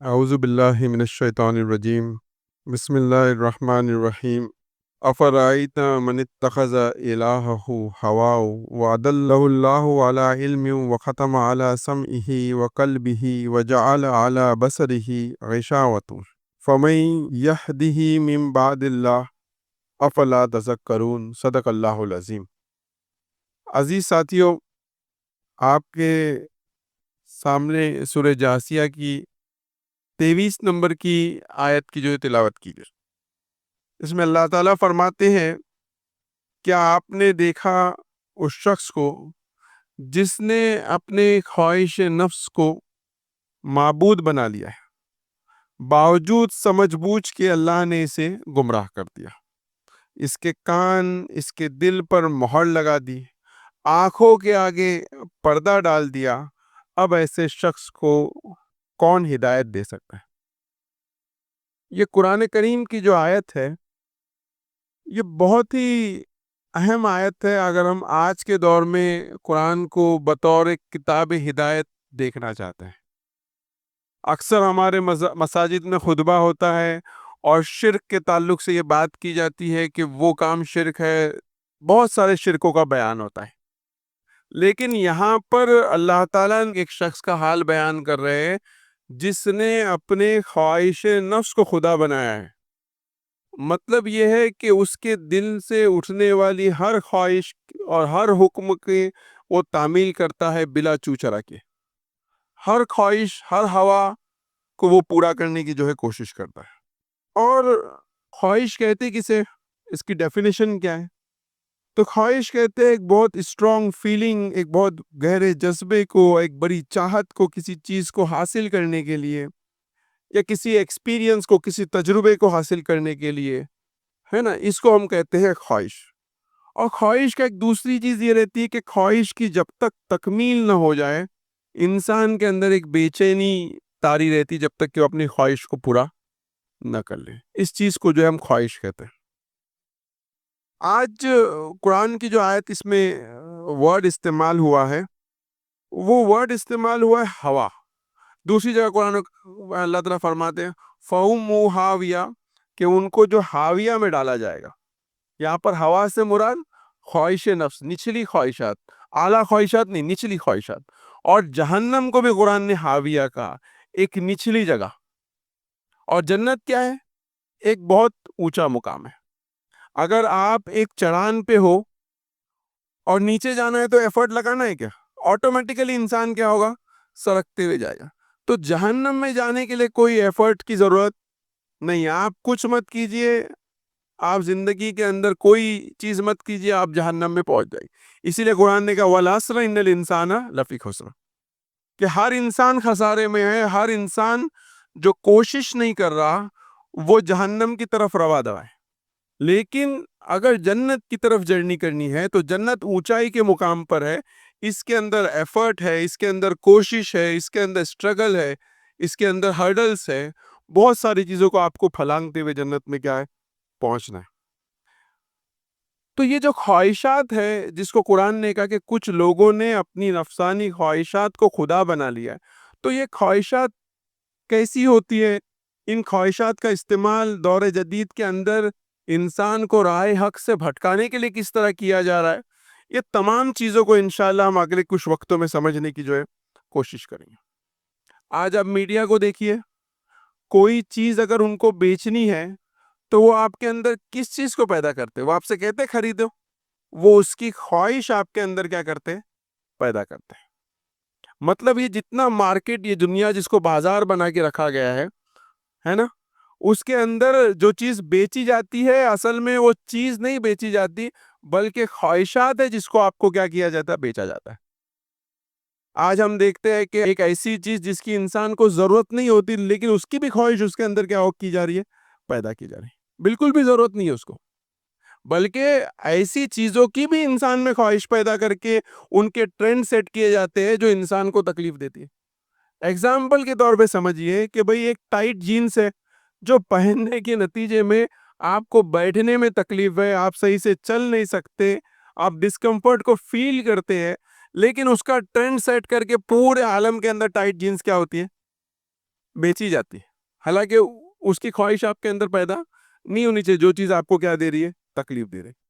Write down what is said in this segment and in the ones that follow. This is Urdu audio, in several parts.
اعوذ باللہ من الشیطان الرجیم بسم اللہ الرحمن الرحیم افرائیت من اتخذ الہہ ہواہ وأضلہ اللہ علی علم وختم علی سمعہ وقلبہ وجعل علی بصرہ غشاوۃ فمن یہدہ من بعد اللہ افلا تذکرون۔ صدق اللہ العظیم۔ عزیز ساتھیو، آپ کے سامنے سورہ جاثیہ کی 23 نمبر کی آیت کی جو تلاوت کی گئی، اس میں اللہ تعالیٰ فرماتے ہیں، کیا آپ نے دیکھا اس شخص کو جس نے اپنے خواہش نفس کو معبود بنا لیا ہے، باوجود سمجھ بوجھ کے اللہ نے اسے گمراہ کر دیا، اس کے کان، اس کے دل پر مہر لگا دی، آنکھوں کے آگے پردہ ڈال دیا۔ اب ایسے شخص کو کون ہدایت دے سکتا ہے؟ یہ قرآن کریم کی جو آیت ہے، یہ بہت ہی اہم آیت ہے اگر ہم آج کے دور میں قرآن کو بطور ایک کتاب ہدایت دیکھنا چاہتے ہیں۔ اکثر ہمارے مساجد میں خطبہ ہوتا ہے اور شرک کے تعلق سے یہ بات کی جاتی ہے کہ وہ کام شرک ہے، بہت سارے شرکوں کا بیان ہوتا ہے، لیکن یہاں پر اللہ تعالیٰ ایک شخص کا حال بیان کر رہے ہیں جس نے اپنے خواہش نفس کو خدا بنایا ہے۔ مطلب یہ ہے کہ اس کے دل سے اٹھنے والی ہر خواہش اور ہر حکم کے وہ تعمیل کرتا ہے بلا چو چرا کے، ہر خواہش، ہر ہوا کو وہ پورا کرنے کی جو ہے کوشش کرتا ہے۔ اور خواہش کہتے کسے؟ اس کی ڈیفینیشن کیا ہے؟ تو خواہش کہتے ہیں ایک بہت اسٹرانگ فیلنگ، ایک بہت گہرے جذبے کو، ایک بڑی چاہت کو کسی چیز کو حاصل کرنے کے لیے، یا کسی ایکسپیرینس کو، کسی تجربے کو حاصل کرنے کے لیے، ہے نا، اس کو ہم کہتے ہیں خواہش۔ اور خواہش کا ایک دوسری چیز یہ رہتی ہے کہ خواہش کی جب تک تکمیل نہ ہو جائے، انسان کے اندر ایک بے چینی طاری رہتی جب تک کہ وہ اپنی خواہش کو پورا نہ کر لے۔ اس چیز کو جو ہے ہم خواہش کہتے ہیں۔ آج قرآن کی جو آیت اس میں ورڈ استعمال ہوا ہے، وہ ورڈ استعمال ہوا ہے ہوا۔ دوسری جگہ قرآن اللہ تعالیٰ فرماتے ہیں فَأُمُّهُ حَاوِيَةٌ، کہ ان کو جو حاویہ میں ڈالا جائے گا۔ یہاں پر ہوا سے مراد خواہش نفس، نچلی خواہشات، اعلیٰ خواہشات نہیں، نچلی خواہشات۔ اور جہنم کو بھی قرآن نے حاویہ کہا، ایک نچلی جگہ۔ اور جنت کیا ہے؟ ایک بہت اونچا مقام ہے۔ اگر آپ ایک چڑھان پہ ہو اور نیچے جانا ہے تو ایفرٹ لگانا ہے کیا؟ آٹومیٹیکلی انسان کیا ہوگا؟ سرکتے ہوئے جائے گا۔ تو جہنم میں جانے کے لیے کوئی ایفرٹ کی ضرورت نہیں، آپ کچھ مت کیجئے، آپ زندگی کے اندر کوئی چیز مت کیجئے، آپ جہنم میں پہنچ جائیں۔ اسی لیے قرآن نے کہا وَالْعَصْرِ إِنَّ الْإِنسَانَ لَفِي خُسْرٍ، کہ ہر انسان خسارے میں ہے۔ ہر انسان جو کوشش نہیں کر رہا وہ جہنم کی طرف روا دوا ہے۔ لیکن اگر جنت کی طرف جرنی کرنی ہے تو جنت اونچائی کے مقام پر ہے، اس کے اندر ایفرٹ ہے، اس کے اندر کوشش ہے، اس کے اندر اسٹرگل ہے، اس کے اندر ہرڈلز ہے، بہت ساری چیزوں کو آپ کو پھلانگتے ہوئے جنت میں کیا ہے؟ پہنچنا ہے۔ تو یہ جو خواہشات ہے، جس کو قرآن نے کہا کہ کچھ لوگوں نے اپنی نفسانی خواہشات کو خدا بنا لیا ہے، تو یہ خواہشات کیسی ہوتی ہے؟ ان خواہشات کا استعمال دور جدید کے اندر انسان کو راہ حق سے بھٹکانے کے لیے کس طرح کیا جا رہا ہے، یہ تمام چیزوں کو انشاءاللہ ہم اگلے کچھ وقتوں میں سمجھنے کی جو ہے کوشش کریں گے۔ آج آپ میڈیا کو دیکھیے، کوئی چیز اگر ان کو بیچنی ہے تو وہ آپ کے اندر کس چیز کو پیدا کرتے؟ وہ آپ سے کہتے خریدو، وہ اس کی خواہش آپ کے اندر کیا کرتے؟ پیدا کرتے ہیں۔ مطلب یہ جتنا مارکیٹ، یہ دنیا جس کو بازار بنا کے رکھا گیا ہے نا، اس کے اندر جو چیز بیچی جاتی ہے اصل میں وہ چیز نہیں بیچی جاتی، بلکہ خواہشات ہے جس کو آپ کو کیا کیا جاتا ہے؟ بیچا جاتا ہے۔ آج ہم دیکھتے ہیں کہ ایک ایسی چیز جس کی انسان کو ضرورت نہیں ہوتی، لیکن اس کی بھی خواہش اس کے اندر کیا کی جا رہی ہے؟ پیدا کی جا رہی ہے۔ بالکل بھی ضرورت نہیں ہے اس کو، بلکہ ایسی چیزوں کی بھی انسان میں خواہش پیدا کر کے ان کے ٹرینڈ سیٹ کیے جاتے ہیں جو انسان کو تکلیف دیتی ہے۔ ایگزامپل کے طور پہ سمجھیے کہ بھئی ایک ٹائٹ جینز ہے جو پہننے کے نتیجے میں آپ کو بیٹھنے میں تکلیف ہے، آپ صحیح سے چل نہیں سکتے، آپ ڈسکمفرٹ کو فیل کرتے ہیں، لیکن اس کا ٹرینڈ سیٹ کر کے پورے عالم کے اندر ٹائٹ جینز کیا ہوتی ہے؟ بیچی جاتی ہے، حالانکہ اس کی خواہش آپ کے اندر پیدا نہیں ہونی چاہیے، جو چیز آپ کو کیا دے رہی ہے، تکلیف دے رہی ہے۔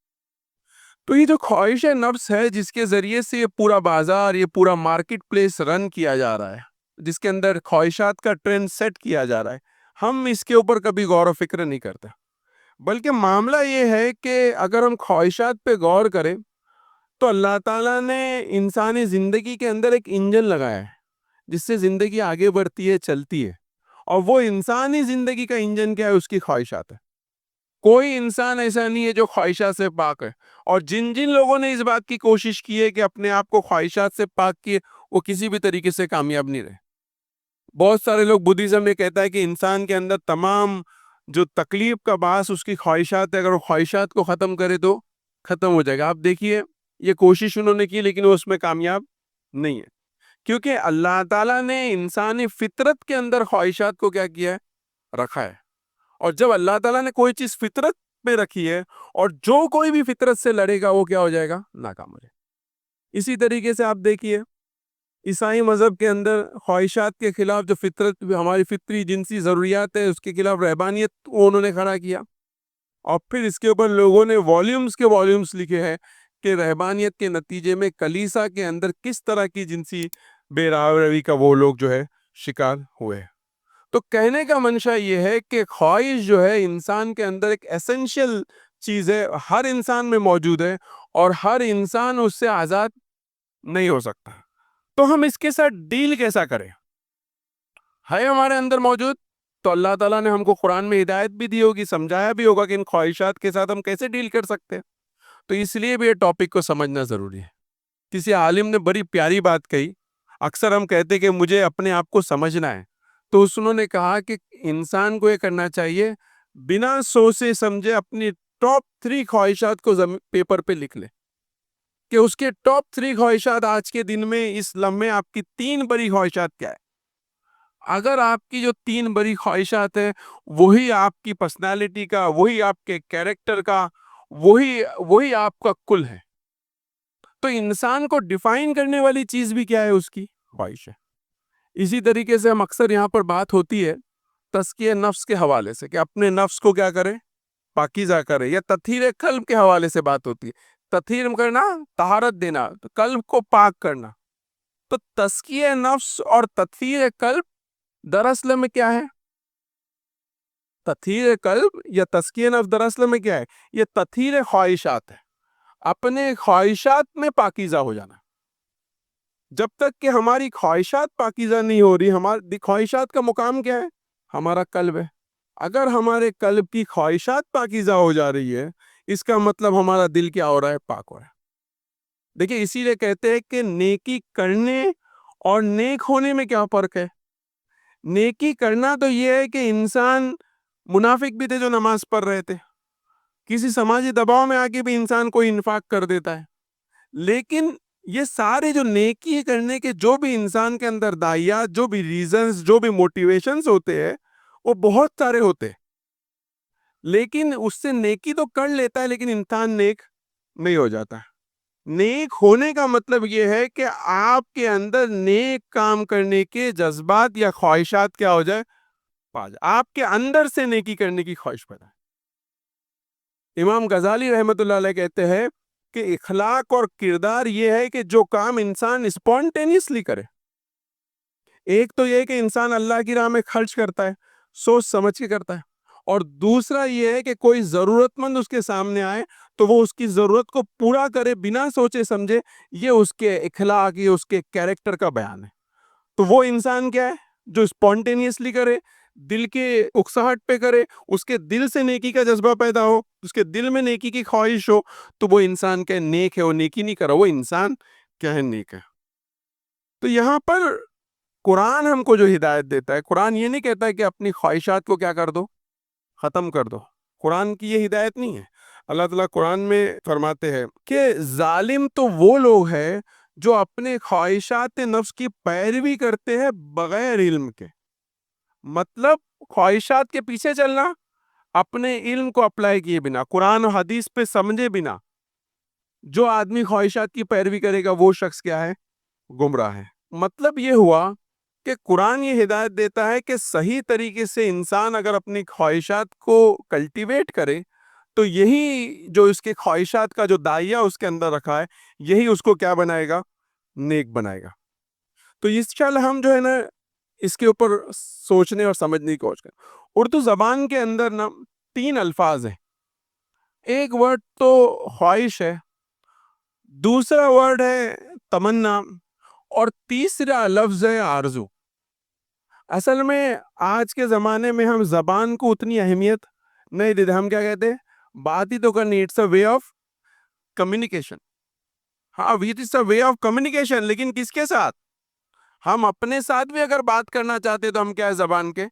تو یہ جو خواہش نفس ہے، جس کے ذریعے سے یہ پورا بازار، یہ پورا مارکیٹ پلیس رن کیا جا رہا ہے، جس کے اندر خواہشات کا ٹرینڈ سیٹ کیا جا رہا ہے، ہم اس کے اوپر کبھی غور و فکر نہیں کرتے، بلکہ معاملہ یہ ہے کہ اگر ہم خواہشات پہ غور کریں تو اللہ تعالیٰ نے انسانی زندگی کے اندر ایک انجن لگایا ہے جس سے زندگی آگے بڑھتی ہے، چلتی ہے، اور وہ انسانی زندگی کا انجن کیا ہے؟ اس کی خواہشات ہے۔ کوئی انسان ایسا نہیں ہے جو خواہشات سے پاک ہے، اور جن جن لوگوں نے اس بات کی کوشش کی ہے کہ اپنے آپ کو خواہشات سے پاک کیے، وہ کسی بھی طریقے سے کامیاب نہیں رہے۔ بہت سارے لوگ بدھزم میں کہتا ہے کہ انسان کے اندر تمام جو تکلیف کا باعث اس کی خواہشات ہے، اگر وہ خواہشات کو ختم کرے تو ختم ہو جائے گا۔ آپ دیکھیے، یہ کوشش انہوں نے کی لیکن وہ اس میں کامیاب نہیں ہے، کیونکہ اللہ تعالیٰ نے انسانی فطرت کے اندر خواہشات کو کیا کیا ہے؟ رکھا ہے۔ اور جب اللہ تعالیٰ نے کوئی چیز فطرت میں رکھی ہے، اور جو کوئی بھی فطرت سے لڑے گا وہ کیا ہو جائے گا؟ ناکام ہو جائے گا۔ اسی طریقے سے آپ دیکھیے عیسائی مذہب کے اندر خواہشات کے خلاف جو فطرت، ہماری فطری جنسی ضروریات ہے، اس کے خلاف رہبانیت انہوں نے کھڑا کیا، اور پھر اس کے اوپر لوگوں نے والیومز کے والیومز لکھے ہیں کہ رہبانیت کے نتیجے میں کلیسا کے اندر کس طرح کی جنسی بے روی کا وہ لوگ جو ہے شکار ہوئے۔ تو کہنے کا منشا یہ ہے کہ خواہش جو ہے انسان کے اندر ایک ایسنشل چیز ہے، ہر انسان میں موجود ہے، اور ہر انسان اس سے آزاد نہیں ہو سکتا۔ تو ہم اس کے ساتھ ڈیل کیسا کریں؟ ہے ہمارے اندر موجود، تو اللہ تعالیٰ نے ہم کو قرآن میں ہدایت بھی دی ہوگی، سمجھایا بھی ہوگا کہ ان خواہشات کے ساتھ ہم کیسے ڈیل کر سکتے ہیں۔ تو اس لیے بھی یہ ٹاپک کو سمجھنا ضروری ہے۔ کسی عالم نے بڑی پیاری بات کہی، اکثر ہم کہتے کہ مجھے اپنے آپ کو سمجھنا ہے، تو انہوں نے کہا کہ انسان کو یہ کرنا چاہیے، بنا سوچے سمجھے اپنی ٹاپ 3 خواہشات کو پیپر پہ لکھ لے، کہ اس کے ٹاپ 3 خواہشات آج کے دن میں، اس لمحے آپ کی 3 بڑی خواہشات کیا ہے۔ اگر آپ کی جو 3 بڑی خواہشات ہیں وہی آپ کی پرسنالٹی کا، وہی آپ کے کیریکٹر کا، وہی آپ کا کل ہے، تو انسان کو ڈیفائن کرنے والی چیز بھی کیا ہے؟ اس کی خواہش ہے۔ اسی طریقے سے ہم اکثر یہاں پر بات ہوتی ہے تزکیہ نفس کے حوالے سے، کہ اپنے نفس کو کیا کریں؟ پاکیزہ کریں، یا تطہیر قلب کے حوالے سے بات ہوتی ہے، تطہیر کرنا، طہارت دینا، قلب کو پاک کرنا۔ تو تزکیہ نفس اور تطہیر قلب دراصل میں کیا ہے؟ تطہیر قلب یا تزکیہ نفس دراصل میں کیا ہے؟ یہ تطہیر خواہشات ہے، اپنے خواہشات میں پاکیزہ ہو جانا۔ جب تک کہ ہماری خواہشات پاکیزہ نہیں ہو رہی، ہماری خواہشات کا مقام کیا ہے؟ ہمارا قلب ہے۔ اگر ہمارے قلب کی خواہشات پاکیزہ ہو جا رہی ہے، اس کا مطلب ہمارا دل کیا ہو رہا ہے؟ پاک ہو رہا ہے۔ دیکھیں، اسی لیے کہتے ہیں کہ نیکی کرنے اور نیک ہونے میں کیا فرق ہے؟ نیکی کرنا تو یہ ہے کہ انسان، منافق بھی تھے جو نماز پڑھ رہے تھے، کسی سماجی دباؤ میں آ کے بھی انسان کوئی انفاق کر دیتا ہے، لیکن یہ سارے جو نیکی کرنے کے جو بھی انسان کے اندر داعیات، جو بھی ریزنز، جو بھی موٹیویشنز ہوتے ہیں، وہ بہت سارے ہوتے ہیں، لیکن اس سے نیکی تو کر لیتا ہے لیکن انسان نیک نہیں ہو جاتا۔ نیک ہونے کا مطلب یہ ہے کہ آپ کے اندر نیک کام کرنے کے جذبات یا خواہشات کیا ہو جائے؟ پا جائے، آپ کے اندر سے نیکی کرنے کی خواہش پیدا ہے۔ امام غزالی رحمت اللہ علیہ کہتے ہیں کہ اخلاق اور کردار یہ ہے کہ جو کام انسان اسپونٹینیسلی کرے۔ ایک تو یہ کہ انسان اللہ کی راہ میں خرچ کرتا ہے، سوچ سمجھ کے کرتا ہے، اور دوسرا یہ ہے کہ کوئی ضرورت مند اس کے سامنے آئے تو وہ اس کی ضرورت کو پورا کرے بنا سوچے سمجھے۔ یہ اس کے اخلاق، یہ اس کے کیریکٹر کا بیان ہے۔ تو وہ انسان کیا ہے؟ جو اسپونٹینیسلی کرے، دل کے اکساہٹ پہ کرے، اس کے دل سے نیکی کا جذبہ پیدا ہو، اس کے دل میں نیکی کی خواہش ہو، تو وہ انسان کیا نیک ہے؟ وہ نیکی نہیں کرا، وہ انسان کیا ہے؟ نیک ہے۔ تو یہاں پر قرآن ہم کو جو ہدایت دیتا ہے، قرآن یہ نہیں کہتا ہے کہ اپنی خواہشات کو کیا کر دو؟ ختم کر دو۔ قرآن کی یہ ہدایت نہیں ہے۔ اللہ تعالیٰ قرآن میں فرماتے ہیں کہ ظالم تو وہ لوگ ہیں جو اپنے خواہشات نفس کی پیروی کرتے ہیں بغیر علم کے۔ مطلب خواہشات کے پیچھے چلنا، اپنے علم کو اپلائی کیے بنا، قرآن و حدیث پہ سمجھے بنا جو آدمی خواہشات کی پیروی کرے گا وہ شخص کیا ہے؟ گمراہ ہے۔ مطلب یہ ہوا کہ قرآن یہ ہدایت دیتا ہے کہ صحیح طریقے سے انسان اگر اپنی خواہشات کو کلٹیویٹ کرے تو یہی جو اس کے خواہشات کا جو دائیا اس کے اندر رکھا ہے یہی اس کو کیا بنائے گا؟ نیک بنائے گا. تو انشاءاللہ ہم جو ہے نا اس کے اوپر سوچنے اور سمجھنے کی کوشش کریں. اردو زبان کے اندر نا 3 الفاظ ہیں. ایک ورڈ تو خواہش ہے، دوسرا ورڈ ہے تمنا، اور تیسرا لفظ ہے آرزو. اصل میں آج کے زمانے میں ہم زبان کو اتنی اہمیت نہیں دیتے. ہم کیا کہتے ہیں؟ بات ہی تو کرنی، it's a way of communication. ہاں it's a way of communication, لیکن کس کے ساتھ؟ ہم اپنے ساتھ بھی اگر بات کرنا چاہتے تو ہم کیا ہے؟ زبان کے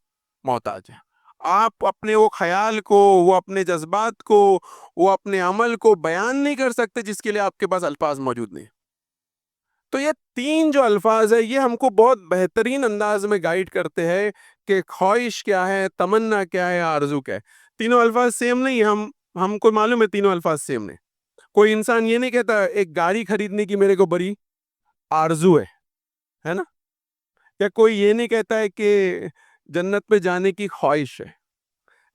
محتاج ہیں. آپ اپنے وہ خیال کو، وہ اپنے جذبات کو، وہ اپنے عمل کو بیان نہیں کر سکتے جس کے لیے آپ کے پاس الفاظ موجود نہیں. تو یہ 3 جو الفاظ ہے یہ ہم کو بہت بہترین انداز میں گائیڈ کرتے ہیں کہ خواہش کیا ہے، تمنا کیا ہے، آرزو کیا ہے. تینوں الفاظ سیم نہیں. ہم کو معلوم ہے تینوں الفاظ سیم نہیں. کوئی انسان یہ نہیں کہتا ایک گاڑی خریدنے کی میرے کو بڑی آرزو ہے نا؟ یا کوئی یہ نہیں کہتا ہے کہ جنت پہ جانے کی خواہش ہے.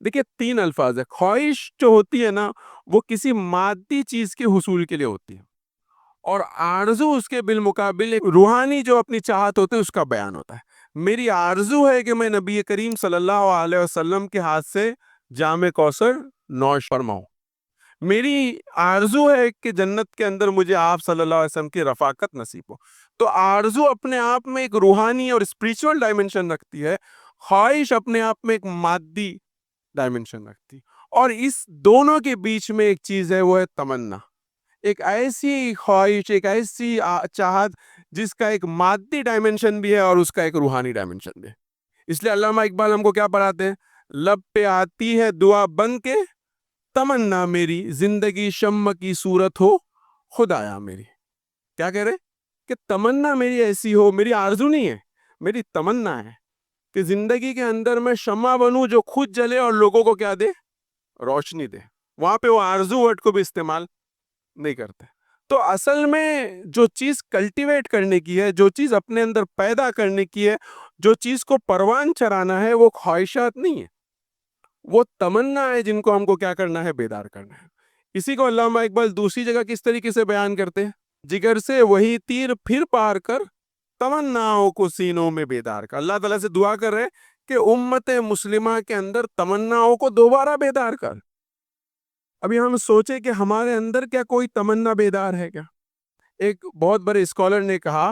دیکھیے 3 الفاظ ہے. خواہش جو ہوتی ہے نا وہ کسی مادی چیز کے حصول کے لیے ہوتی ہے، اور آرزو اس کے بالمقابل ایک روحانی جو اپنی چاہت ہوتی ہے اس کا بیان ہوتا ہے. میری آرزو ہے کہ میں نبی کریم صلی اللہ علیہ وسلم کے ہاتھ سے جام کوثر نوش فرماؤں. میری آرزو ہے کہ جنت کے اندر مجھے آپ صلی اللہ علیہ وسلم کی رفاقت نصیب ہو. تو آرزو اپنے آپ میں ایک روحانی اور اسپریچول ڈائمنشن رکھتی ہے، خواہش اپنے آپ میں ایک مادی ڈائمنشن رکھتی. اور اس دونوں کے بیچ میں ایک چیز ہے، وہ ہے تمنا. ایک ایسی خواہش، ایک ایسی چاہت جس کا ایک مادی ڈائمنشن بھی ہے اور اس کا ایک روحانی ڈائمنشن بھی ہے. اس لیے علامہ اقبال ہم کو کیا پڑھاتے ہیں؟ لب پہ آتی ہے دعا بن کے، تمنا میری زندگی شمع کی صورت ہو خدایا میری. کیا کہہ رہے؟ کہ تمنا میری ایسی ہو، میری آرزو نہیں ہے، میری تمنا ہے کہ زندگی کے اندر میں شمع بنوں جو خود جلے اور لوگوں کو کیا دے؟ روشنی دے. وہاں پہ وہ آرزو ورڈ کو بھی استعمال نہیں کرتے. تو اصل میں جو چیز کلٹیویٹ کرنے کی ہے، جو چیز اپنے اندر پیدا کرنے کی ہے، جو چیز کو پروان چرانا ہے، وہ خواہشات نہیں ہے، وہ تمنا ہے جن کو ہم کو کیا کرنا ہے؟ بیدار کرنا ہے. اسی کو علامہ اقبال دوسری جگہ کس طریقے سے بیان کرتے ہیں؟ جگر سے وہی تیر پھر پار کر تمناؤں کو سینوں میں بیدار کر. اللہ تعالیٰ سے دعا کر رہے کہ امت مسلمہ کے اندر تمناؤں کو دوبارہ بیدار کر. ابھی ہم سوچیں کہ ہمارے اندر کیا کوئی تمنا بیدار ہے کیا؟ ایک بہت بڑے اسکالر نے کہا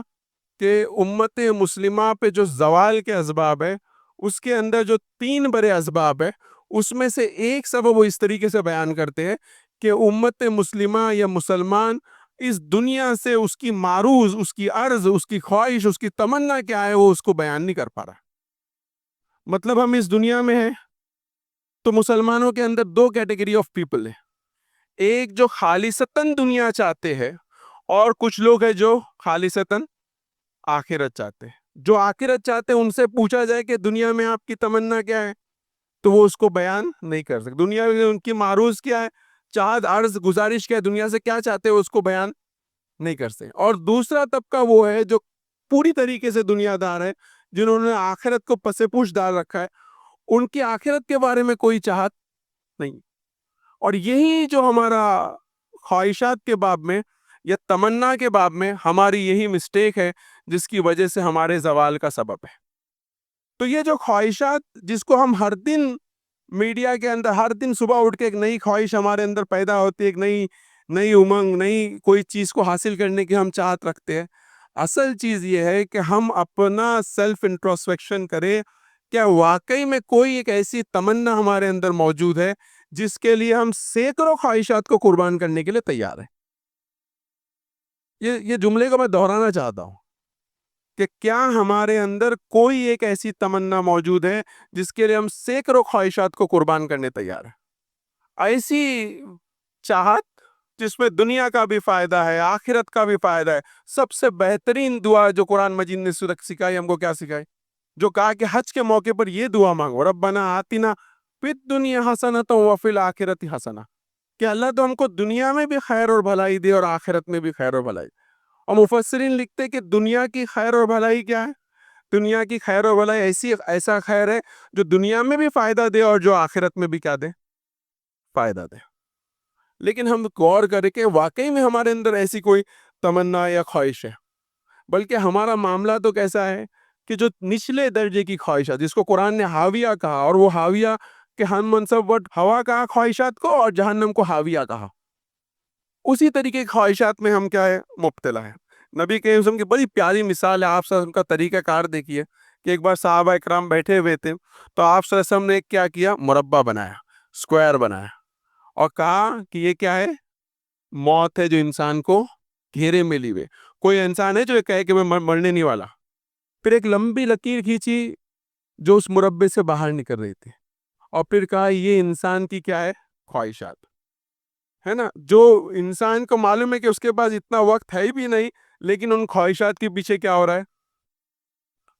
کہ امت مسلمہ پہ جو زوال کے اسباب ہے اس کے اندر جو 3 بڑے اسباب ہے اس میں سے ایک سبب وہ اس طریقے سے بیان کرتے ہیں کہ امت مسلمہ یا مسلمان اس دنیا سے اس کی معروض، اس کی عرض، اس کی خواہش، اس کی تمنا کیا ہے وہ اس کو بیان نہیں کر پا رہا. مطلب ہم اس دنیا میں ہیں تو مسلمانوں کے اندر 2 کیٹیگری آف پیپل ہیں. ایک جو خالصتاً دنیا چاہتے ہیں، اور کچھ لوگ ہیں جو خالصتاً آخرت چاہتے ہیں. جو آخرت چاہتے ہیں ان سے پوچھا جائے کہ دنیا میں آپ کی تمنا کیا ہے تو وہ اس کو بیان نہیں کر سکتے. دنیا میں ان کی معروض کیا ہے، چاہت، عرض، گزارش کیا ہے، دنیا سے کیا چاہتے ہیں اس کو بیان نہیں کر سکتے. اور دوسرا طبقہ وہ ہے جو پوری طریقے سے دنیا دار ہے، جنہوں نے آخرت کو پس پوش ڈال رکھا ہے، ان کی آخرت کے بارے میں کوئی چاہت نہیں. اور یہی جو ہمارا خواہشات کے باب میں یا تمنا کے باب میں ہماری یہی مسٹیک ہے جس کی وجہ سے ہمارے زوال کا سبب ہے. تو یہ جو خواہشات جس کو ہم ہر دن میڈیا کے اندر ہر دن صبح اٹھ کے ایک نئی خواہش ہمارے اندر پیدا ہوتی ہے، ایک نئی امنگ، نئی کوئی چیز کو حاصل کرنے کی ہم چاہت رکھتے ہیں. اصل چیز یہ ہے کہ ہم اپنا سیلف انٹروسپیکشن کریں. کیا واقعی میں کوئی ایک ایسی تمنا ہمارے اندر موجود ہے جس کے لیے ہم سینکڑوں خواہشات کو قربان کرنے کے لیے تیار ہیں؟ یہ جملے کو میں دہرانا چاہتا ہوں کہ کیا ہمارے اندر کوئی ایک ایسی تمنا موجود ہے جس کے لیے ہم سینکڑوں خواہشات کو قربان کرنے تیار ہیں؟ ایسی چاہت جس میں دنیا کا بھی فائدہ ہے، آخرت کا بھی فائدہ ہے. سب سے بہترین دعا جو قرآن مجید نے سکھائی ہم کو، کیا سکھائی؟ جو کہا کہ حج کے موقع پر یہ دعا مانگو، ربنا آتنا فی الدنیا حسنۃ وفی الآخرۃ حسنہ، کہ اللہ تو ہم کو دنیا میں بھی خیر اور بھلائی دے اور آخرت میں بھی خیر اور بھلائی. اور مفسرین لکھتے کہ دنیا کی خیر اور بھلائی کیا ہے؟ دنیا کی خیر و بھلائی ایسا خیر ہے جو دنیا میں بھی فائدہ دے اور جو آخرت میں بھی کیا دے؟ فائدہ دے. لیکن ہم غور کریں کہ واقعی میں ہمارے اندر ایسی کوئی تمنا یا خواہش ہے؟ بلکہ ہمارا معاملہ تو کیسا ہے کہ جو نچلے درجے کی خواہشات، جس کو قرآن نے حاویہ کہا، اور وہ حاویہ کے ہم منصب ورڈ ہوا کہا خواہشات کو، اور جہنم کو حاویہ کہا، اسی طریقے کی خواہشات میں ہم کیا ہے؟ مبتلا ہے. نبی کریم صلی اللہ علیہ وسلم کی بڑی پیاری مثال ہے. آپ صلی اللہ علیہ وسلم کا طریقہ کار دیکھیے کہ ایک بار صحابہ اکرام بیٹھے ہوئے تھے تو آپ صلی اللہ علیہ وسلم نے کیا کیا؟ مربع بنایا، اسکوائر بنایا، اور کہا کہ یہ کیا ہے؟ موت ہے جو انسان کو گھیرے میں لی ہوئے. کوئی انسان ہے جو کہے کہ میں مرنے نہیں والا؟ پھر ایک لمبی لکیر کھینچی جو اس مربع سے باہر نکل رہی تھی، اور پھر کہا یہ انسان کی کیا ہے؟ خواہشات ہے نا. جو انسان کو معلوم ہے کہ اس کے پاس اتنا وقت ہے بھی نہیں، لیکن ان خواہشات کے پیچھے کیا ہو رہا ہے؟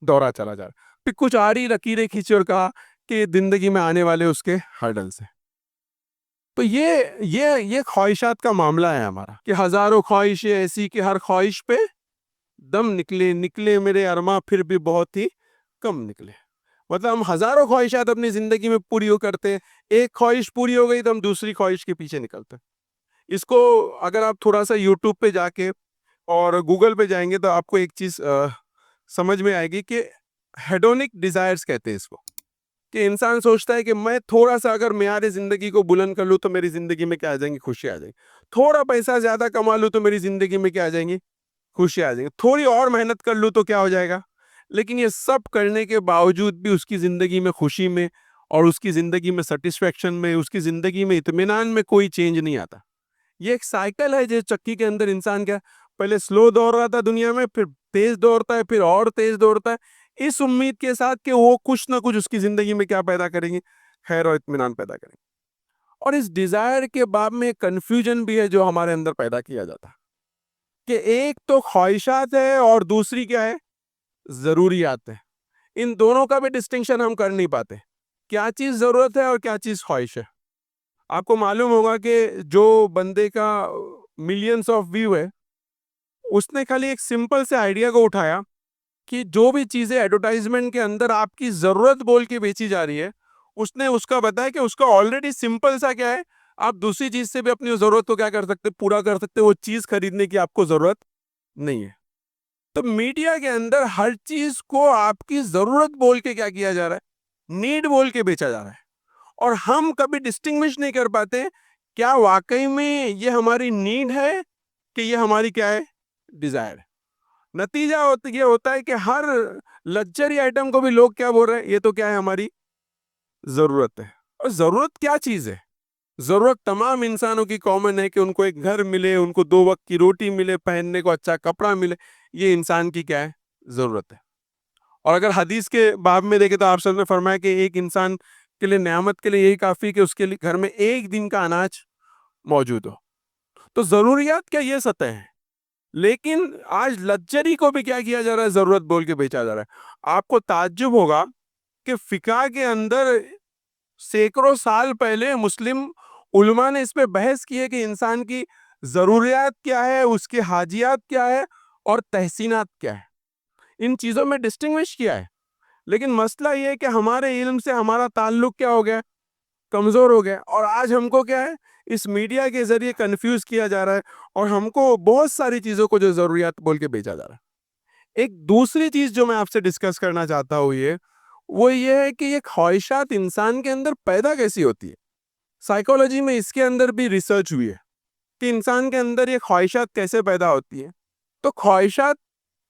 دورہ چلا جا رہا ہے. پھر کچھ آڑی لکیریں کھینچی اور کہا کہ یہ زندگی میں آنے والے اس کے ہرڈلز ہیں. تو یہ خواہشات کا معاملہ ہے ہمارا، کہ ہزاروں خواہشیں ایسی کہ ہر خواہش پہ دم نکلے میرے ارماں پھر بھی بہت ہی کم نکلے. مطلب ہم ہزاروں خواہشات اپنی زندگی میں پوری کرتے، ایک خواہش پوری ہو گئی تو ہم دوسری خواہش کے پیچھے نکلتے. اس کو اگر آپ تھوڑا سا یوٹیوب پہ جا کے اور گوگل پہ جائیں گے تو آپ کو ایک چیز سمجھ میں آئے گی کہ ہیڈونک ڈیزائرز کہتے ہیں اس کو. کہ انسان سوچتا ہے کہ میں تھوڑا سا اگر معیار زندگی کو بلند کر لوں تو میری زندگی میں کیا آ جائیں گی؟ خوشی آ جائیں گی. تھوڑا پیسہ زیادہ کما لوں تو میری زندگی میں کیا آ جائیں گی؟ خوشی آ جائیں گی. تھوڑی اور محنت کر لوں تو کیا ہو جائے گا؟ لیکن یہ سب کرنے کے باوجود بھی اس کی زندگی میں خوشی میں، اور اس کی زندگی میں سیٹسفیکشن میں، اس کی زندگی میں اطمینان میں کوئی چینج نہیں آتا. یہ ایک سائیکل ہے جو چکی کے اندر انسان کیا پہلے سلو دوڑ رہا تھا دنیا میں، پھر تیز دوڑتا ہے، پھر اور تیز دوڑتا ہے، اس امید کے ساتھ کہ وہ کچھ نہ کچھ اس کی زندگی میں کیا پیدا کریں گے؟ خیر اور اطمینان پیدا کریں گے. اور اس ڈیزائر کے باب میں کنفیوژن بھی ہے جو ہمارے اندر پیدا کیا جاتا ہے کہ ایک تو خواہشات ہے اور دوسری کیا ہے؟ ضروریات ہے. ان دونوں کا بھی ڈسٹنکشن ہم کر نہیں پاتے. کیا چیز ضرورت ہے اور کیا چیز خواہش ہے؟ آپ کو معلوم ہوگا کہ جو بندے کا ملینز آف ویو ہے، اس نے خالی ایک سمپل سے آئیڈیا کو اٹھایا کہ جو بھی چیزیں ایڈورٹائزمنٹ کے اندر آپ کی ضرورت بول کے بیچی جا رہی ہے، اس نے اس کا بتایا کہ اس کا آلریڈی سمپل سا کیا ہے، آپ دوسری چیز سے بھی اپنی ضرورت کو کیا کر سکتے؟ پورا کر سکتے. وہ چیز خریدنے کی آپ کو ضرورت نہیں ہے. تو میڈیا کے اندر ہر چیز کو آپ کی ضرورت بول کے کیا جا رہا ہے؟ نیڈ بول کے بیچا جا رہا ہے. اور ہم کبھی ڈسٹنگوش نہیں کر پاتے کیا واقعی میں یہ ہماری نیڈ ہے کہ یہ ہماری کیا ہے؟ ڈیزائر. نتیجہ یہ ہوتا ہے کہ ہر لگژری آئٹم کو بھی لوگ کیا بول رہے ہیں؟ یہ تو کیا ہے؟ ہماری ضرورت ہے. اور ضرورت کیا چیز ہے؟ ضرورت تمام انسانوں کی کامن ہے کہ ان کو ایک گھر ملے، ان کو 2 وقت کی روٹی ملے، پہننے کو اچھا کپڑا ملے. یہ انسان کی کیا ہے؟ ضرورت ہے. اور اگر حدیث کے باب میں دیکھیں تو آپ نے فرمایا کہ ایک انسان کے لیے نعمت کے لیے یہی کافی کہ اس کے لیے گھر میں ایک دن کا اناج موجود ہو. تو ضروریات کیا یہ سطح ہے. لیکن آج لگژری کو بھی کیا جا رہا ہے؟ ضرورت بول کے بیچا جا رہا ہے. آپ کو تعجب ہوگا کہ فقہ کے اندر سینکڑوں سال پہلے مسلم علماء نے اس پہ بحث کی ہے کہ انسان کی ضروریات کیا ہے، اس کے حاجیات کیا ہے، اور تحسینات کیا ہے. ان چیزوں میں ڈسٹنگوش کیا ہے. لیکن مسئلہ یہ ہے کہ ہمارے علم سے ہمارا تعلق کیا ہو گیا؟ کمزور ہو گیا. اور آج ہم کو کیا ہے؟ اس میڈیا کے ذریعے کنفیوز کیا جا رہا ہے، اور ہم کو بہت ساری چیزوں کو جو ضروریات بول کے بیچا جا رہا ہے. ایک دوسری چیز جو میں آپ سے ڈسکس کرنا چاہتا ہوں وہ یہ ہے کہ یہ خواہشات انسان کے اندر پیدا کیسی ہوتی ہے. سائیکالوجی میں اس کے اندر بھی ریسرچ ہوئی ہے کہ انسان کے اندر یہ خواہشات کیسے پیدا ہوتی ہے. تو خواہشات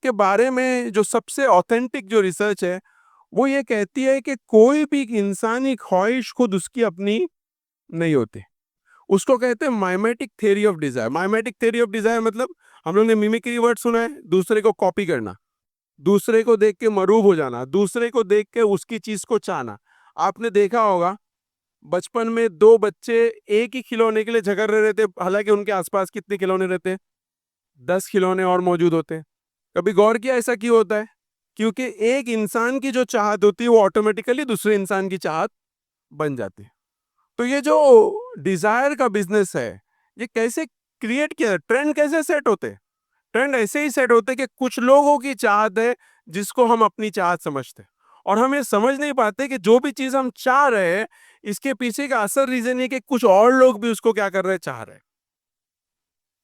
کے بارے میں جو سب سے آتھینٹک جو ریسرچ ہے وہ یہ کہتی ہے کہ کوئی بھی انسانی خواہش خود اس کی اپنی نہیں ہوتی. اس کو کہتے ہیں mimetic theory of desire. Mimetic theory of desire مطلب ہم لوگ نے میمیکری ورڈ سنا ہے، دوسرے کو کاپی کرنا، دوسرے کو دیکھ کے مروب ہو جانا، دوسرے کو دیکھ کے اس کی چیز کو چاہنا. آپ نے دیکھا ہوگا بچپن میں 2 بچے ایک ہی کھلونے کے لیے جھگڑ رہے رہتے، حالانکہ ان کے آس پاس کتنے کھلونے رہتے؟ 10 کھلونے اور موجود ہوتے. کبھی غور کیا ایسا کیوں ہوتا ہے؟ کیونکہ ایک انسان کی جو چاہت ہوتی ہے وہ آٹومیٹیکلی دوسرے انسان کی چاہت بن جاتی ہے. تو یہ جو ڈیزائر کا بزنس ہے یہ کیسے کریٹ کیا؟ ٹرینڈ کیسے سیٹ ہوتے؟ ٹرینڈ ایسے ہی سیٹ ہوتے کہ کچھ لوگوں کی چاہت ہے جس کو ہم اپنی چاہت سمجھتے ہیں، اور ہم یہ سمجھ نہیں پاتے کہ جو بھی چیز ہم چاہ رہے ہیں اس کے پیچھے کا اصل ریزن یہ کہ کچھ اور لوگ بھی اس کو کیا کر رہے ہیں، چاہ رہے ہیں۔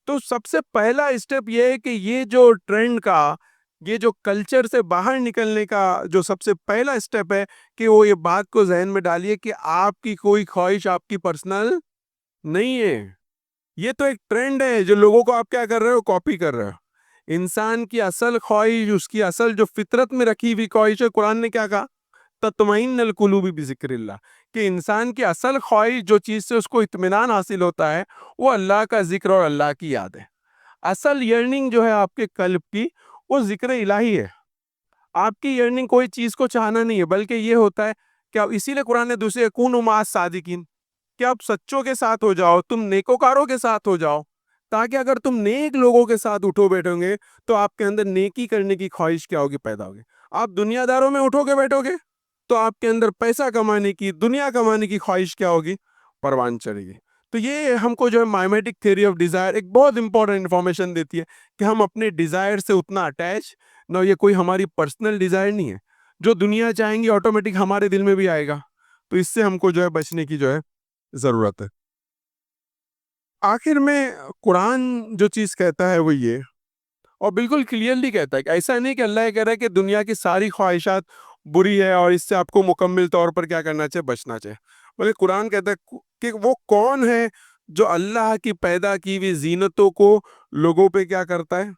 تو سب سے پہلا اسٹیپ یہ ہے کہ یہ جو ٹرینڈ کا، یہ جو کلچر سے باہر نکلنے کا جو سب سے پہلا اسٹیپ ہے کہ وہ یہ بات کو ذہن میں ڈالیے کہ آپ کی کوئی خواہش آپ کی پرسنل نہیں ہے، یہ تو ایک ٹرینڈ ہے جو لوگوں کو آپ کیا کر رہے ہو، کاپی کر رہے ہو۔ انسان کی اصل خواہش، اس کی اصل جو فطرت میں رکھی ہوئی خواہش ہے، قرآن نے کیا کہا، تطمئن القلوب بذکر اللہ، کہ انسان کی اصل خواہش جو چیز سے اس کو اطمینان حاصل ہوتا ہے وہ اللہ کا ذکر اور اللہ کی یاد ہے۔ اصل یرننگ جو ہے آپ کے قلب کی وہ ذکر الہی ہے۔ آپ کی یرننگ کوئی چیز کو چاہنا نہیں ہے، بلکہ یہ ہوتا ہے کہ اسی لیے قرآن نے دوسرے کونوا مع الصادقین، کہ آپ سچوں کے ساتھ ہو جاؤ، تم نیکوکاروں کے ساتھ ہو جاؤ، تاکہ اگر تم نیک لوگوں کے ساتھ اٹھو بیٹھو گے تو آپ کے اندر نیکی کرنے کی خواہش کیا ہوگی، پیدا ہوگی۔ آپ دنیا داروں میں اٹھو گے بیٹھو گے تو آپ کے اندر پیسہ کمانے کی، دنیا کمانے کی خواہش کیا ہوگی، پروان چڑھے گی۔ تو یہ ہم کو جو ہے مائمیٹک تھیوری آف ڈیزائر ایک بہت امپورٹنٹ انفارمیشن دیتی ہے کہ ہم اپنے ڈیزائر سے اتنا اٹیچ نہ، یہ کوئی ہماری پرسنل ڈیزائر نہیں ہے، جو دنیا چاہیں گی آٹومیٹک ہمارے دل میں بھی آئے گا۔ تو اس سے ہم کو جو ہے بچنے کی جو ہے ضرورت ہے۔ آخر میں قرآن جو چیز کہتا ہے وہ یہ، اور بالکل کلیئرلی کہتا ہے کہ ایسا نہیں کہ اللہ یہ کہہ رہا ہے کہ دنیا کی ساری خواہشات بری ہے اور اس سے آپ کو مکمل طور پر کیا کرنا چاہیے، بچنا چاہیے، بلکہ قرآن کہتا ہے کہ وہ کون ہے جو اللہ کی پیدا کی ہوئی زینتوں کو لوگوں پہ کیا کرتا ہے،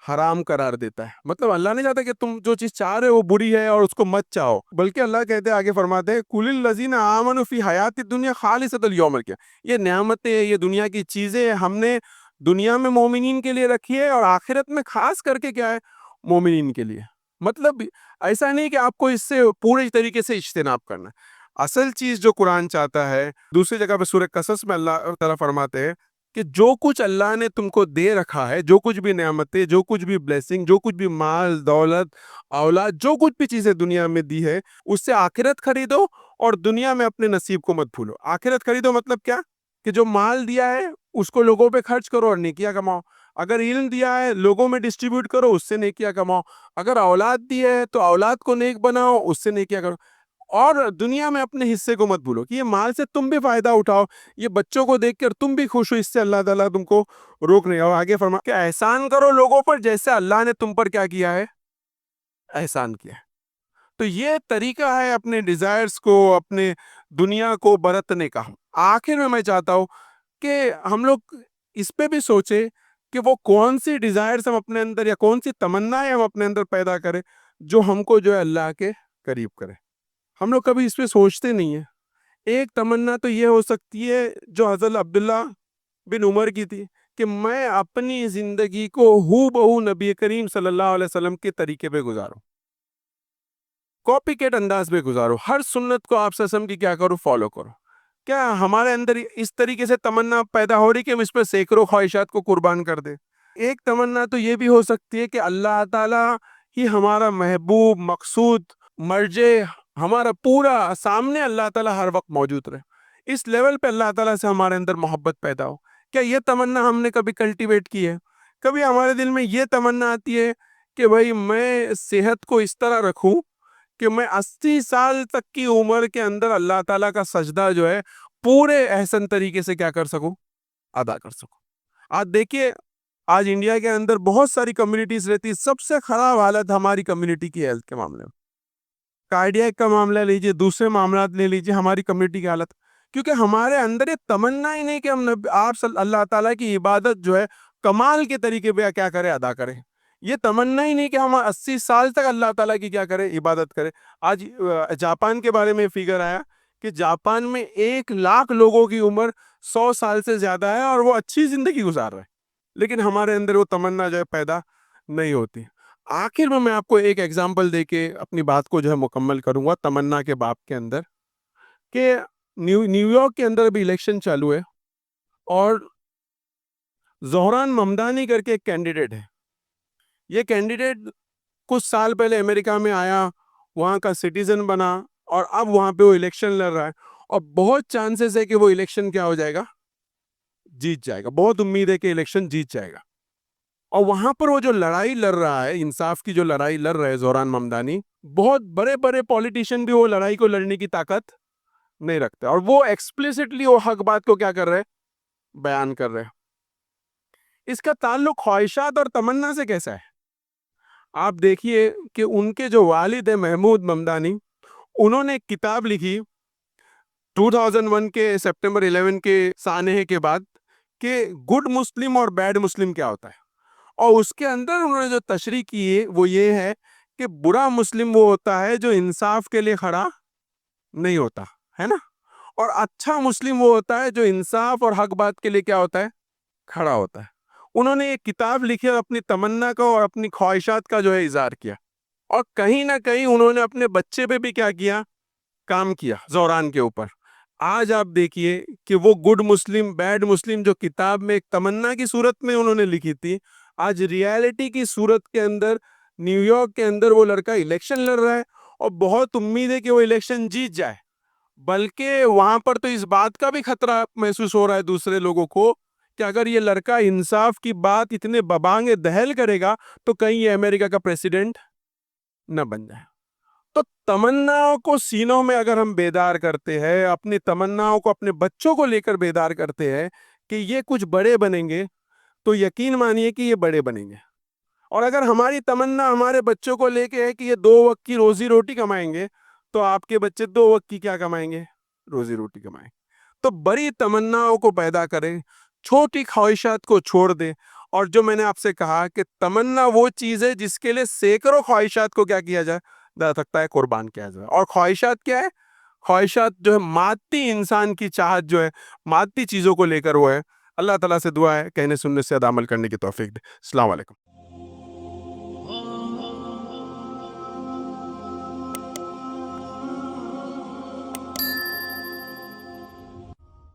حرام قرار دیتا ہے۔ مطلب اللہ نہیں چاہتا کہ تم جو چیز چاہ رہے ہو وہ بری ہے اور اس کو مت چاہو، بلکہ اللہ کہتے ہیں، آگے فرماتے ہیں، قُلِ الَّذِينَ آمَنُوا فِي حَيَاةِ الدُّنْيَا خَالِصَةً یوم القیامہ، یہ نعمتیں، یہ دنیا کی چیزیں ہم نے دنیا میں مومنین کے لیے رکھی ہے اور آخرت میں خاص کر کے کیا ہے، مومنین کے لیے۔ مطلب ایسا نہیں کہ آپ کو اس سے پورے طریقے سے اجتناب کرنا ہے۔ اصل چیز جو قرآن چاہتا ہے، دوسری جگہ پہ سورہ قصص میں اللہ تعالیٰ فرماتے ہیں کہ جو کچھ اللہ نے تم کو دے رکھا ہے، جو کچھ بھی نعمتیں، جو کچھ بھی بلیسنگ، جو کچھ بھی مال دولت اولاد، جو کچھ بھی چیزیں دنیا میں دی ہے، اس سے آخرت خریدو اور دنیا میں اپنے نصیب کو مت بھولو۔ آخرت خریدو مطلب کیا، کہ جو مال دیا ہے اس کو لوگوں پہ خرچ کرو اور نیکیاں کماؤ۔ اگر علم دیا ہے لوگوں میں ڈسٹریبیوٹ کرو، اس سے نیکیاں کماؤ۔ اگر اولاد دی ہے تو اولاد کو نیک بناؤ، اس سے نیکیاں کرو، اور دنیا میں اپنے حصے کو مت بھولو، کہ یہ مال سے تم بھی فائدہ اٹھاؤ، یہ بچوں کو دیکھ کر تم بھی خوش ہو، اس سے اللہ تعالیٰ تم کو روک نہیں۔ اور آگے فرما کہ احسان کرو لوگوں پر جیسے اللہ نے تم پر کیا کیا ہے، احسان کیا ہے۔ تو یہ طریقہ ہے اپنے ڈیزائرز کو، اپنے دنیا کو برتنے کا۔ آخر میں میں چاہتا ہوں کہ ہم لوگ اس پہ بھی سوچیں کہ وہ کون سی ڈیزائرز ہم اپنے اندر، یا کون سی تمنائیں ہم اپنے اندر پیدا کریں جو ہم کو جو ہے اللہ کے قریب کرے۔ ہم لوگ کبھی اس پہ سوچتے نہیں ہیں۔ ایک تمنا تو یہ ہو سکتی ہے جو حضرت عبداللہ بن عمر کی تھی، کہ میں اپنی زندگی کو ہو بہو نبی کریم صلی اللہ علیہ وسلم کے طریقے پہ گزاروں، کاپی کیٹ انداز میں گزارو، ہر سنت کو آپ صلی اللہ علیہ وسلم کی کیا کرو، فالو کرو۔ کیا ہمارے اندر اس طریقے سے تمنا پیدا ہو رہی کہ ہم اس پہ سینکڑوں خواہشات کو قربان کر دیں؟ ایک تمنا تو یہ بھی ہو سکتی ہے کہ اللہ تعالیٰ ہی ہمارا محبوب، مقصود، مرجع، ہمارا پورا سامنے اللہ تعالیٰ ہر وقت موجود رہے، اس لیول پہ اللہ تعالیٰ سے ہمارے اندر محبت پیدا ہو۔ کیا یہ تمنا ہم نے کبھی کلٹیویٹ کی ہے؟ کبھی ہمارے دل میں یہ تمنا آتی ہے کہ بھائی میں صحت کو اس طرح رکھوں کہ میں 80 سال تک کی عمر کے اندر اللہ تعالیٰ کا سجدہ جو ہے پورے احسن طریقے سے کیا کر سکوں، ادا کر سکوں؟ آج دیکھیے، آج انڈیا کے اندر بہت ساری کمیونٹیز رہتی ہے، سب سے خراب حالت ہماری کمیونٹی کی ہیلتھ کے معاملے میں۔ کارڈیاک کا معاملہ لیجئے، دوسرے معاملات لے لیجئے، ہماری کمیونٹی کی حالت، کیونکہ ہمارے اندر یہ تمنا ہی نہیں کہ ہم آپ اللہ تعالیٰ کی عبادت جو ہے کمال کے طریقے پہ کیا کریں، ادا کریں۔ یہ تمنا ہی نہیں کہ ہم 80 سال تک اللہ تعالیٰ کی کیا کریں، عبادت کریں۔ آج جاپان کے بارے میں فگر آیا کہ جاپان میں 1 لاکھ لوگوں کی عمر 100 سال سے زیادہ ہے اور وہ اچھی زندگی گزار رہے ہیں، لیکن ہمارے اندر وہ تمنا جو ہے پیدا نہیں ہوتی۔ آخر میں آپ کو ایک ایگزامپل دے کے اپنی بات کو جو ہے مکمل کروں گا تمنا کے باب کے اندر، کہ نیو یارک کے اندر بھی الیکشن چالو ہے، اور زہران ممدانی کر کے ایک کینڈیڈیٹ ہے۔ یہ کینڈیڈیٹ کچھ سال پہلے امریکہ میں آیا، وہاں کا سٹیزن بنا، اور اب وہاں پہ وہ الیکشن لڑ رہا ہے، اور بہت چانسز ہے کہ وہ الیکشن کیا ہو جائے گا، جیت جائے گا، بہت امید ہے کہ الیکشن جیت جائے گا۔ اور وہاں پر وہ جو لڑائی لڑ رہا ہے، انصاف کی جو لڑائی لڑ رہے زوران ممدانی، بہت بڑے بڑے پولیٹیشین بھی وہ لڑائی کو لڑنے کی طاقت نہیں رکھتے، اور وہ ایکسپلیسٹلی وہ حق بات کو کیا کر رہے، بیان کر رہے۔ اس کا تعلق خواہشات اور تمنا سے کیسا ہے؟ آپ دیکھیے کہ ان کے جو والد ہیں محمود ممدانی، انہوں نے ایک کتاب لکھی 2001 کے سپٹمبر 11 کے سانحے کے بعد کہ گڈ مسلم اور بیڈ مسلم کیا ہوتا ہے، اور اس کے اندر انہوں نے جو تشریح کی ہے وہ یہ ہے کہ برا مسلم وہ ہوتا ہے جو انصاف کے لیے کھڑا نہیں ہوتا ہے نا، اور اچھا مسلم وہ ہوتا ہے جو انصاف اور حق بات کے لیے کیا ہوتا ہے، کھڑا ہوتا ہے۔ انہوں نے ایک کتاب لکھی اور اپنی تمنا کا اور اپنی خواہشات کا جو ہے اظہار کیا، اور کہیں نہ کہیں انہوں نے اپنے بچے پہ بھی کیا کیا، کام کیا زوران کے اوپر۔ آج آپ دیکھیے کہ وہ گڈ مسلم بیڈ مسلم جو کتاب میں ایک تمنا کی صورت میں انہوں نے لکھی تھی، آج ریالٹی کی صورت کے اندر نیو یارک کے اندر وہ لڑکا الیکشن لڑ رہا ہے، اور بہت امید ہے کہ وہ الیکشن جیت جائے، بلکہ وہاں پر تو اس بات کا بھی خطرہ محسوس ہو رہا ہے دوسرے لوگوں کو کہ اگر یہ لڑکا انصاف کی بات اتنے ببانگ دہل کرے گا تو کہیں یہ امریکہ کا پریزیڈنٹ نہ بن جائے۔ تو تمناؤں کو سینوں میں اگر ہم بیدار کرتے ہیں، اپنی تمناؤں کو اپنے بچوں کو لے کر بیدار کرتے ہیں کہ یہ کچھ بڑے بنیں گے، تو یقین مانیے کہ یہ بڑے بنیں گے۔ اور اگر ہماری تمنا ہمارے بچوں کو لے کے ہے کہ یہ 2 وقت کی روزی روٹی کمائیں گے، تو آپ کے بچے 2 وقت کی کیا کمائیں گے، روزی روٹی کمائیں گے۔ تو بڑی تمناؤں کو پیدا کریں، چھوٹی خواہشات کو چھوڑ دیں، اور جو میں نے آپ سے کہا کہ تمنا وہ چیز ہے جس کے لیے سینکڑوں خواہشات کو کیا کیا جا سکتا ہے، قربان کیا جائے۔ اور خواہشات کیا ہے؟ خواہشات جو ہے مادی انسان کی چاہت جو ہے مادی چیزوں کو لے کر وہ ہے۔ اللہ تعالیٰ سے دعا ہے کہنے سننے سے عمل کرنے کی توفیق دے۔ السلام علیکم۔